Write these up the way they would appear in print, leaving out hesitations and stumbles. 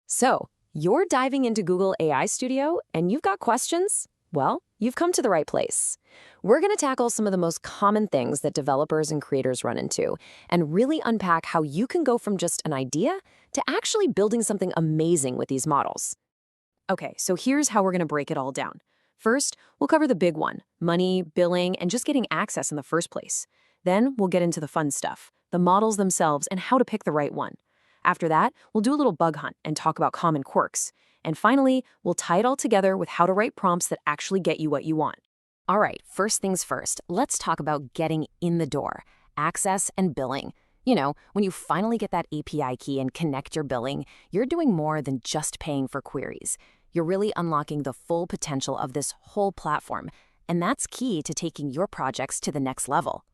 So, you're diving into Google AI Studio and you've got questions? Well, you've come to the right place. We're going to tackle some of the most common things that developers and creators run into and really unpack how you can go from just an idea to actually building something amazing with these models. Okay, so here's how we're going to break it all down. First, we'll cover the big one, money, billing, and just getting access in the first place. Then we'll get into the fun stuff, the models themselves and how to pick the right one. After that, we'll do a little bug hunt and talk about common quirks. And finally, we'll tie it all together with how to write prompts that actually get you what you want. All right, first things first, let's talk about getting in the door, access and billing. You know, when you finally get that API key and connect your billing, you're doing more than just paying for queries. You're really unlocking the full potential of this whole platform, and that's key to taking your projects to the next level.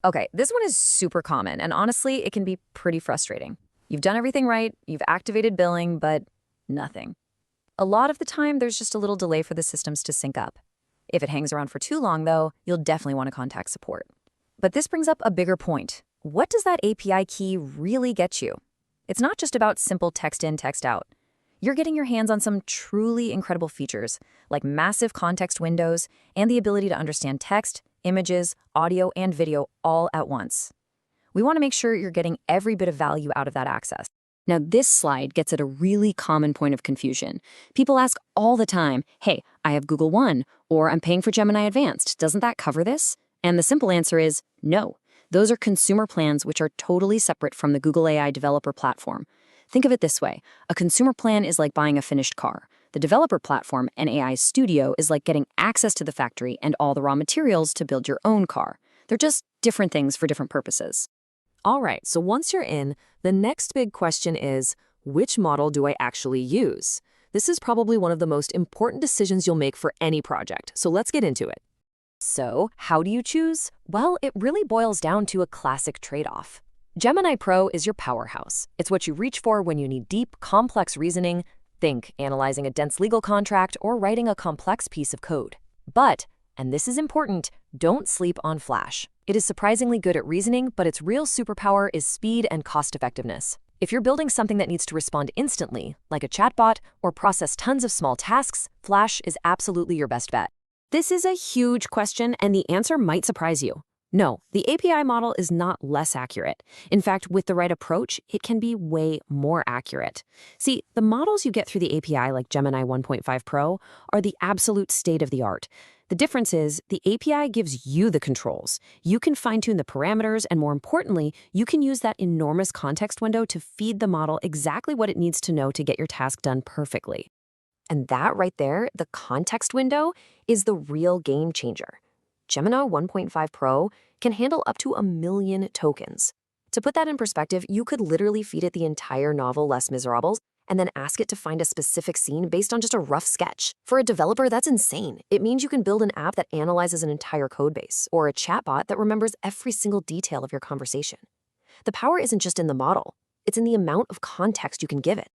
Okay, this one is super common, and honestly, it can be pretty frustrating. You've done everything right, you've activated billing, but nothing. A lot of the time, there's just a little delay for the systems to sync up. If it hangs around for too long, though, you'll definitely want to contact support. But this brings up a bigger point. What does that API key really get you? It's not just about simple text in, text out. You're getting your hands on some truly incredible features, like massive context windows and the ability to understand text, images, audio, and video all at once. We want to make sure you're getting every bit of value out of that access. Now, this slide gets at a really common point of confusion. People ask all the time, hey, I have Google One, or I'm paying for Gemini Advanced. Doesn't that cover this? And the simple answer is no. Those are consumer plans which are totally separate from the Google AI developer platform. Think of it this way. A consumer plan is like buying a finished car. The developer platform and AI Studio is like getting access to the factory and all the raw materials to build your own car. They're just different things for different purposes. All right, so once you're in, the next big question is, which model do I actually use? This is probably one of the most important decisions you'll make for any project, so let's get into it. So, how do you choose? Well, it really boils down to a classic trade-off. Gemini Pro is your powerhouse. It's what you reach for when you need deep, complex reasoning. Think analyzing a dense legal contract or writing a complex piece of code. But, and this is important, don't sleep on Flash. It is surprisingly good at reasoning, but its real superpower is speed and cost-effectiveness. If you're building something that needs to respond instantly, like a chatbot, or process tons of small tasks, Flash is absolutely your best bet. This is a huge question, and the answer might surprise you. No, the API model is not less accurate. In fact, with the right approach, it can be way more accurate. See, the models you get through the API like Gemini 1.5 Pro are the absolute state of the art. The difference is the API gives you the controls. You can fine-tune the parameters, and more importantly, you can use that enormous context window to feed the model exactly what it needs to know to get your task done perfectly. And that right there, the context window, is the real game changer. Gemini 1.5 Pro can handle up to 1 million tokens. To put that in perspective, you could literally feed it the entire novel Les Miserables and then ask it to find a specific scene based on just a rough sketch. For a developer, that's insane. It means you can build an app that analyzes an entire codebase, or a chatbot that remembers every single detail of your conversation. The power isn't just in the model, it's in the amount of context you can give it.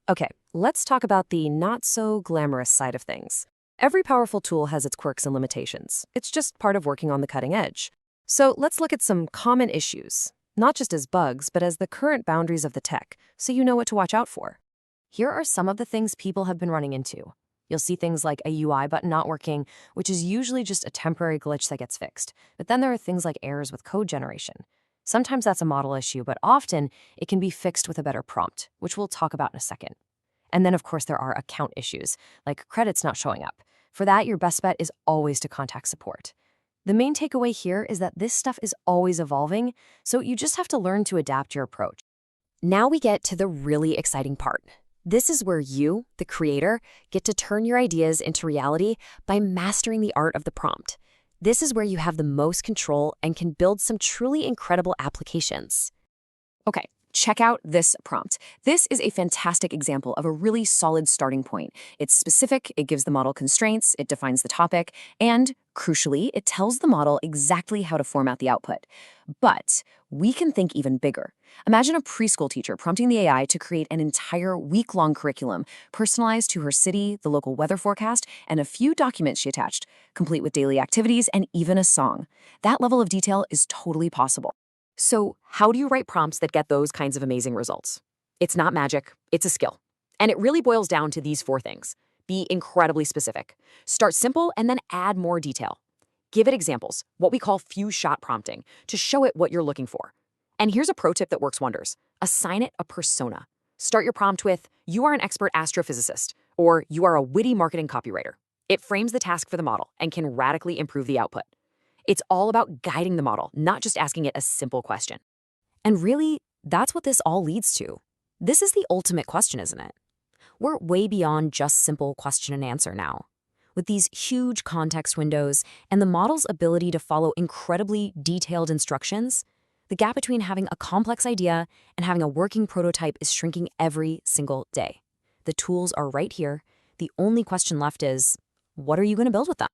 Okay, let's talk about the not-so-glamorous side of things. Every powerful tool has its quirks and limitations. It's just part of working on the cutting edge. So let's look at some common issues, not just as bugs, but as the current boundaries of the tech, so you know what to watch out for. Here are some of the things people have been running into. You'll see things like a UI button not working, which is usually just a temporary glitch that gets fixed. But then there are things like errors with code generation. Sometimes that's a model issue, but often it can be fixed with a better prompt, which we'll talk about in a second. And then, of course, there are account issues, like credits not showing up. For that, your best bet is always to contact support. The main takeaway here is that this stuff is always evolving, so you just have to learn to adapt your approach. Now we get to the really exciting part. This is where you, the creator, get to turn your ideas into reality by mastering the art of the prompt. This is where you have the most control and can build some truly incredible applications. Okay, check out this prompt. This is a fantastic example of a really solid starting point. It's specific, it gives the model constraints, it defines the topic, and, crucially, it tells the model exactly how to format the output. But we can think even bigger. Imagine a preschool teacher prompting the AI to create an entire week-long curriculum, personalized to her city, the local weather forecast, and a few documents she attached, complete with daily activities and even a song. That level of detail is totally possible. So how do you write prompts that get those kinds of amazing results? It's not magic, it's a skill. And it really boils down to these 4 things. Be incredibly specific. Start simple and then add more detail. Give it examples, what we call few-shot prompting, to show it what you're looking for. And here's a pro tip that works wonders. Assign it a persona. Start your prompt with, "You are an expert astrophysicist," or "You are a witty marketing copywriter." It frames the task for the model and can radically improve the output. It's all about guiding the model, not just asking it a simple question. And really, that's what this all leads to. This is the ultimate question, isn't it? We're way beyond just simple question and answer now. With these huge context windows and the model's ability to follow incredibly detailed instructions, the gap between having a complex idea and having a working prototype is shrinking every single day. The tools are right here. The only question left is, what are you going to build with them?